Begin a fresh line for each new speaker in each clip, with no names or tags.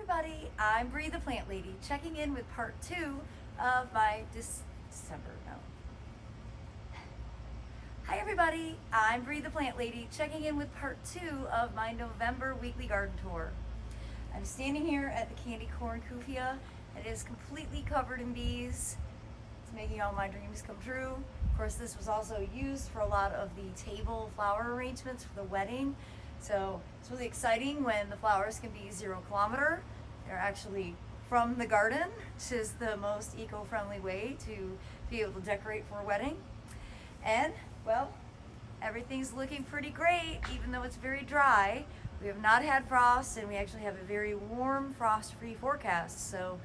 everybody, I'm Bree the Plant Lady, checking in with part 2 of my December, no. Hi everybody, I'm Bree the Plant Lady, checking in with part 2 of my November weekly garden tour. I'm standing here at the candy corn Kufia. It is completely covered in bees. It's making all my dreams come true. Of course, this was also used for a lot of the table flower arrangements for the wedding. So it's really exciting when the flowers can be 0 kilometer. They're actually from the garden, which is the most eco-friendly way to be able to decorate for a wedding. And, well, everything's looking pretty great, even though it's very dry. We have not had frost, and we actually have a very warm, frost-free forecast. So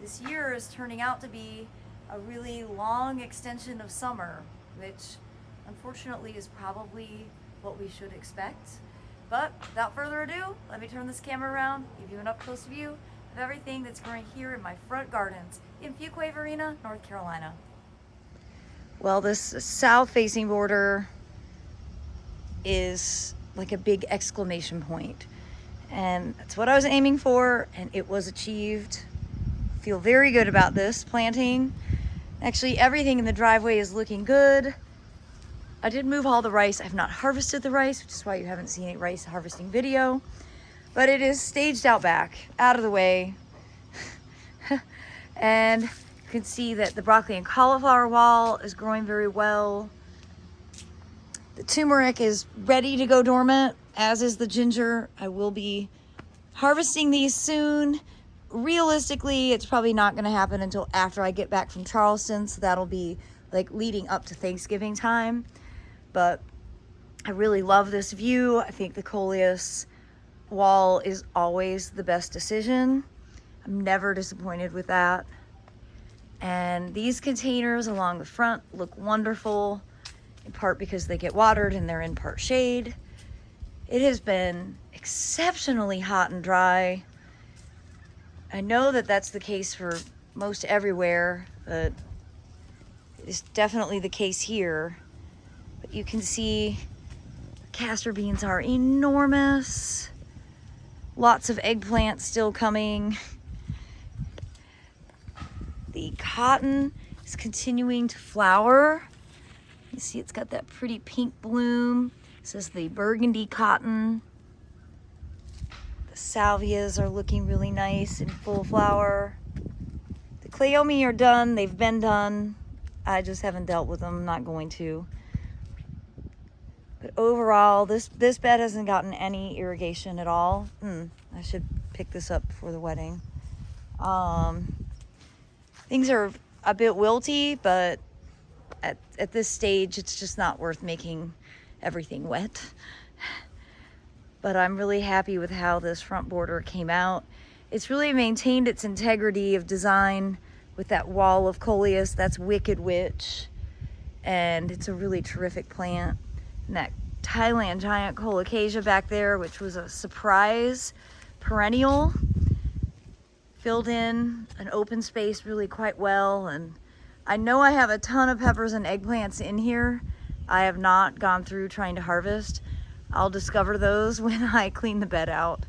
this year is turning out to be a really long extension of summer, which unfortunately is probably what we should expect. But without further ado, let me turn this camera around, give you an up-close view of everything that's growing here in my front gardens in Fuquay-Varina, North Carolina. Well, this south-facing border is like a big exclamation point. And that's what I was aiming for, and it was achieved. Feel very good about this planting. Actually, everything in the driveway is looking good. I did move all the rice. I have not harvested the rice, which is why you haven't seen a rice harvesting video. But it is staged out back, out of the way. And you can see that the broccoli and cauliflower wall is growing very well. The turmeric is ready to go dormant, as is the ginger. I will be harvesting these soon. Realistically, it's probably not going to happen until after I get back from Charleston, so that'll be like leading up to Thanksgiving time. But I really love this view. I think the coleus wall is always the best decision. I'm never disappointed with that. And these containers along the front look wonderful, in part because they get watered and they're in part shade. It has been exceptionally hot and dry. I know that that's the case for most everywhere, but it's definitely the case here. But you can see castor beans are enormous. Lots of eggplants still coming. The cotton is continuing to flower. You see it's got that pretty pink bloom. This is the burgundy cotton. The salvias are looking really nice in full flower. The cleome are done. They've been done. I just haven't dealt with them. I'm not going to. But overall, this bed hasn't gotten any irrigation at all. I should pick this up for the wedding. Things are a bit wilty, but at this stage, it's just not worth making everything wet. But I'm really happy with how this front border came out. It's really maintained its integrity of design with that wall of coleus. That's Wicked Witch. And it's a really terrific plant. And that Thailand giant colocasia back there, which was a surprise perennial, filled in an open space really quite well. And I know I have a ton of peppers and eggplants in here. I have not gone through trying to harvest. I'll discover those when I clean the bed out.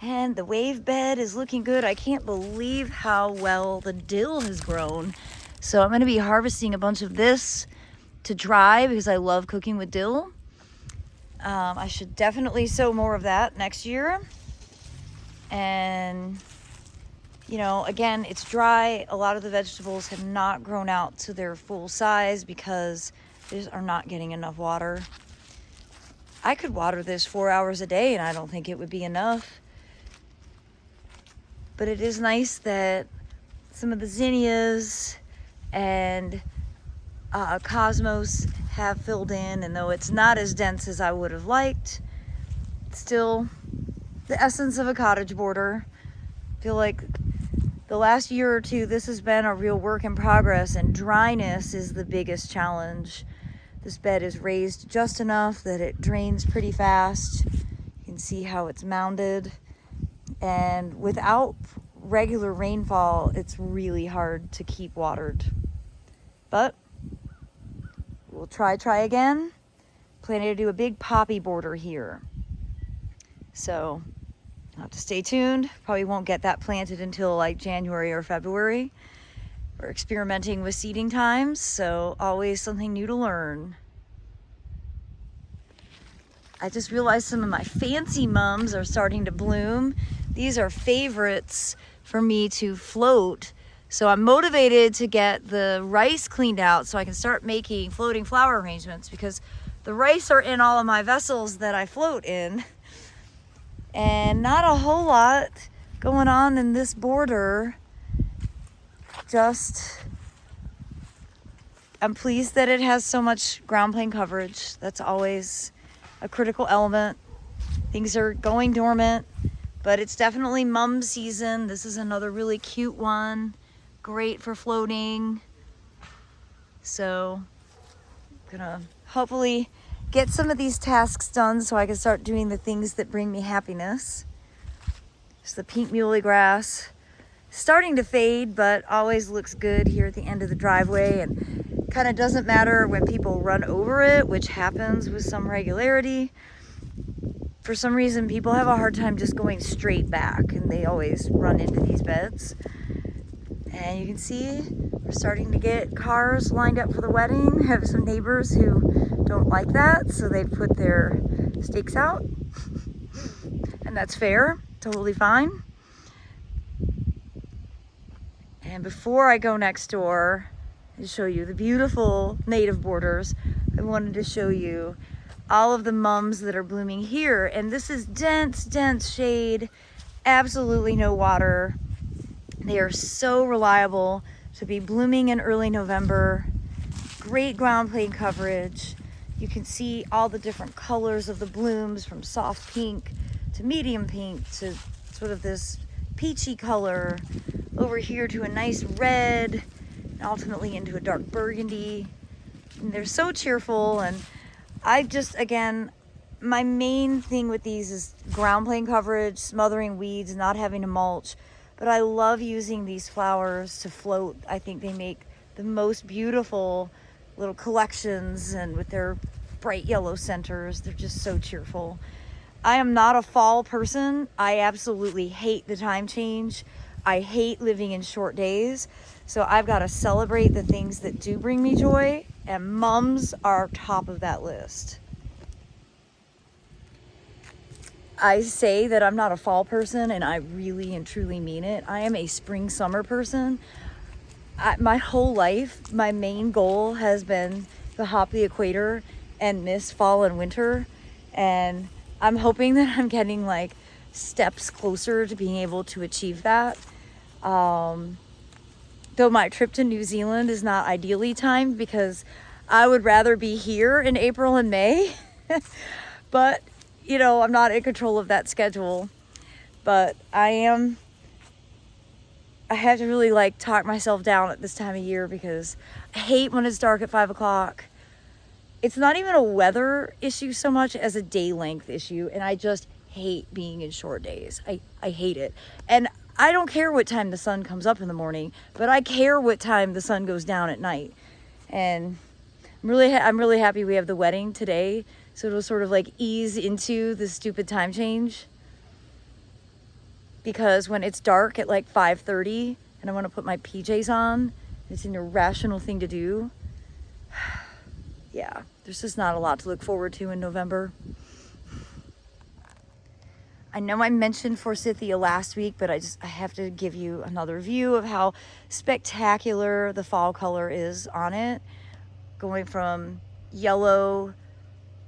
And the wave bed is looking good. I can't believe how well the dill has grown. So I'm gonna be harvesting a bunch of this to dry because I love cooking with dill. I should definitely sow more of that next year. And, you know, again, it's dry. A lot of the vegetables have not grown out to their full size because they just are not getting enough water. I could water this 4 hours a day and I don't think it would be enough. But it is nice that some of the zinnias and cosmos have filled in, and though it's not as dense as I would have liked, it's still the essence of a cottage border. I feel like the last year or two, this has been a real work in progress, and dryness is the biggest challenge. This bed is raised just enough that it drains pretty fast. You can see how it's mounded. And without regular rainfall, it's really hard to keep watered. But we'll try again. Planning to do a big poppy border here. So I'll have to stay tuned. Probably won't get that planted until like January or February. We're experimenting with seeding times, so always something new to learn. I just realized some of my fancy mums are starting to bloom. These are favorites for me to float. So I'm motivated to get the rice cleaned out so I can start making floating flower arrangements, because the rice are in all of my vessels that I float in. And not a whole lot going on in this border. I'm pleased that it has so much ground plane coverage. That's always a critical element. Things are going dormant, but it's definitely mum season. This is another really cute one. Great for floating. So I'm gonna hopefully get some of these tasks done so I can start doing the things that bring me happiness. Just the pink muley grass. Starting to fade, but always looks good here at the end of the driveway, and kind of doesn't matter when people run over it, which happens with some regularity. For some reason, people have a hard time just going straight back, and they always run into these beds. And you can see we're starting to get cars lined up for the wedding. Have some neighbors who don't like that, so they've put their stakes out. And that's fair, totally fine. And before I go next door and show you the beautiful native borders, I wanted to show you all of the mums that are blooming here. And this is dense, dense shade, absolutely no water. They are so reliable to be blooming in early November. Great ground plane coverage. You can see all the different colors of the blooms, from soft pink to medium pink to sort of this peachy color, over here to a nice red, and ultimately into a dark burgundy. And they're so cheerful, and I just, again, my main thing with these is ground plane coverage, smothering weeds, not having to mulch. But I love using these flowers to float. I think they make the most beautiful little collections, and with their bright yellow centers, they're just so cheerful. I am not a fall person. I absolutely hate the time change. I hate living in short days. So I've got to celebrate the things that do bring me joy, and mums are top of that list. I say that I'm not a fall person, and I really and truly mean it. I am a spring summer person. My whole life, my main goal has been to hop the equator and miss fall and winter. And I'm hoping that I'm getting like steps closer to being able to achieve that. Though my trip to New Zealand is not ideally timed, because I would rather be here in April and May. But, you know, I'm not in control of that schedule. But I have to really like talk myself down at this time of year, because I hate when it's dark at 5 o'clock. It's not even a weather issue so much as a day length issue. And I just hate being in short days. I hate it. And I don't care what time the sun comes up in the morning, but I care what time the sun goes down at night. And I'm really happy we have the wedding today, so it'll sort of like ease into the stupid time change. Because when it's dark at like 5:30 and I want to put my PJs on, it's an irrational thing to do. Yeah, there's just not a lot to look forward to in November. I know I mentioned Forsythia last week, but I have to give you another view of how spectacular the fall color is on it. Going from yellow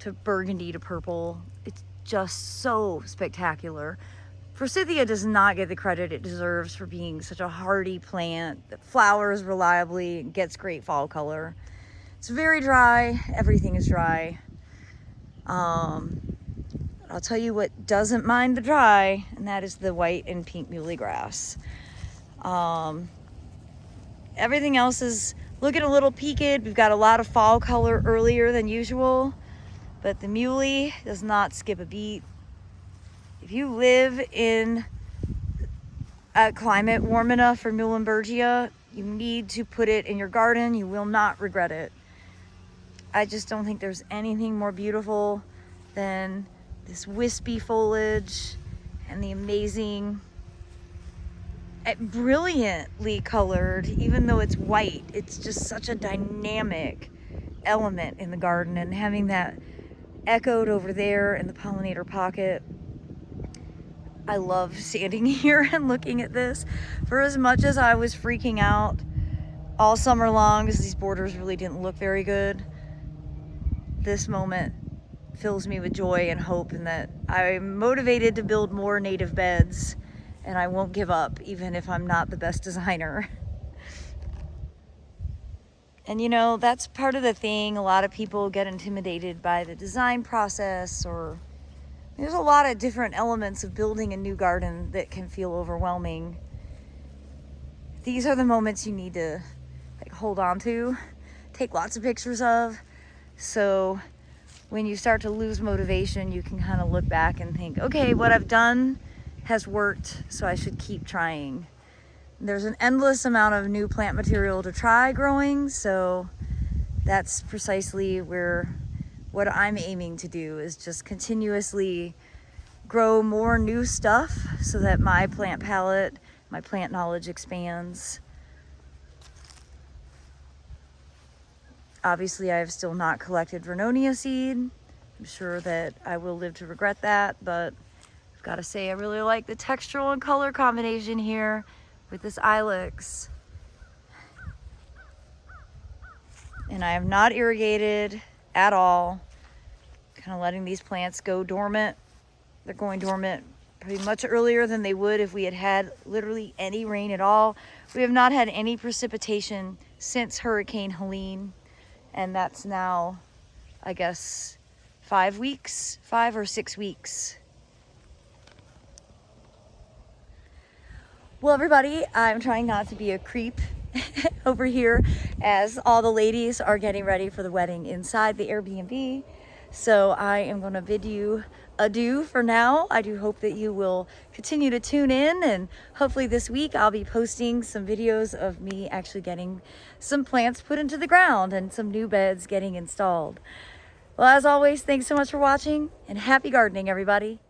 to burgundy to purple. It's just so spectacular. Forsythia does not get the credit it deserves for being such a hardy plant that flowers reliably and gets great fall color. It's very dry. Everything is dry. I'll tell you what doesn't mind the dry, and that is the white and pink muley grass. Everything else is looking a little peaked. We've got a lot of fall color earlier than usual, but the muley does not skip a beat. If you live in a climate warm enough for Muhlenbergia, you need to put it in your garden. You will not regret it. I just don't think there's anything more beautiful than this wispy foliage and the amazing, brilliantly colored, even though it's white, it's just such a dynamic element in the garden, and having that echoed over there in the pollinator pocket. I love standing here and looking at this. For as much as I was freaking out all summer long because these borders really didn't look very good, this moment fills me with joy and hope, and that I'm motivated to build more native beds, and I won't give up even if I'm not the best designer. And you know, that's part of the thing. A lot of people get intimidated by the design process, or there's a lot of different elements of building a new garden that can feel overwhelming. These are the moments you need to hold on to, take lots of pictures of, so when you start to lose motivation, you can kind of look back and think, okay, what I've done has worked, so I should keep trying. There's an endless amount of new plant material to try growing, so that's precisely what I'm aiming to do, is just continuously grow more new stuff so that my plant palette, my plant knowledge expands. Obviously, I have still not collected Vernonia seed. I'm sure that I will live to regret that, but I've got to say I really like the textural and color combination here with this ilex. And I have not irrigated at all. Kind of letting these plants go dormant. They're going dormant pretty much earlier than they would if we had had literally any rain at all. We have not had any precipitation since Hurricane Helene, and that's now, I guess, 5 or 6 weeks. Well, everybody, I'm trying not to be a creep over here as all the ladies are getting ready for the wedding inside the Airbnb. So I am going to bid you adieu for now. I do hope that you will continue to tune in, and hopefully this week I'll be posting some videos of me actually getting some plants put into the ground and some new beds getting installed. Well, as always, thanks so much for watching, and happy gardening, everybody.